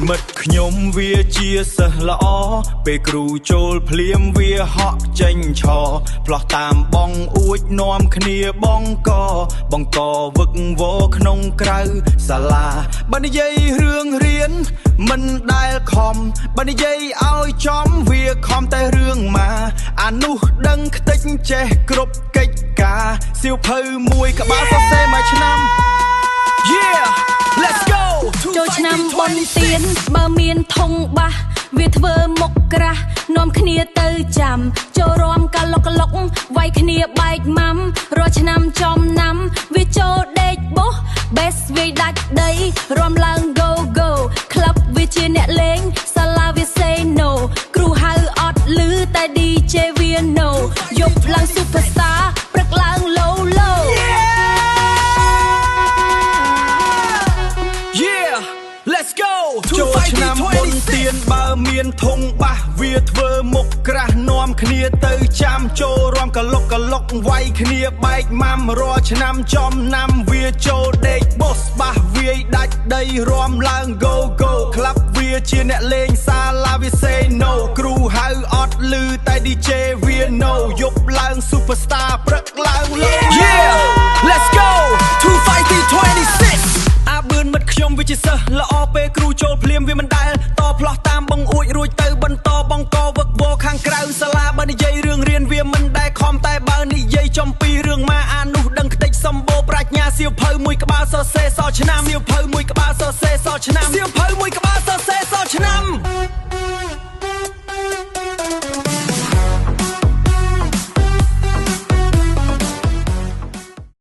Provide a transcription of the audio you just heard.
មិត្តខ្ញុំវាជាសិស្សល្អពេលគ្រូចូលភ្លាមវាហក់ចេញឆផ្លោះតាមបងអួចនាំគ្នាបង្កវឹកវរក្នុងក្រៅសាលាបើនិយាយរឿងរៀនមិនដែលខំបើនិយាយឲ្យចំវាខំតែរឿងមកអានោះដឹងខ្ទេចចេះគ្រប់កិច្ចការសៀវភៅមួយក្បាលសរសេរមួយឆ្នាំ Yeah let's go ចូលឆ្នាំបុណ្យទានបើមានធុងបាសវាធ្វើមុខក្រាស់នាំគ្នាទៅចាំចូលរំកាលុកវាយគ្នាបែកម៉ាំរាល់ឆ្នាំចំណាំវាចូលដេកបោះ Best វាដាច់ដីរំឡើង go go ក្លឹបវាជាអ្នកលេងសាលាវា say no គ្រូហៅអត់ឮតែ DJ វា no យប់ឡើង superstar ព្រឹកឡើង low low Let's go ចូលឆ្នាំបុណ្យទានបើមានធុងបាសវាធ្វើមុខក្រាស់នាំគ្នាទៅចាំចូលរំកាលុកវាយគ្នាបែកម៉ាំរាល់ឆ្នាំចំណាំវាចូលដេកបោះបាសវាយដាច់ដីរំឡើង go go ក្លាប់វាជាអ្នកលេងសាលាវា say no គ្រូហៅអត់ឮតែ DJ វា no យប់ឡើង superstar ព្រឹកឡើង low Yeah let's go 25026អាបឿនមិត្តខ្ញុំវាជាសិស្សល្អពេលគ្រូចូលភ្លាមវាមិនដែលតផ្លោះតាមបងអួចរួចទៅបន្តបង្កវឹកវរខាងក្រៅសាលាបើនិយាយរឿងរៀនវាមិនដែលខំតែបើនិយាយចំពីរឿងមកអានោះដឹងខ្ទេចសម្បូរប្រាជ្ញាសៀវភៅមួយក្បាលសរសេរសឆ្នាំសៀវភៅមួយក្បាលសរសេរសឆ្នាំសៀវភៅមួយក្បាលសរសេរសឆ្នាំ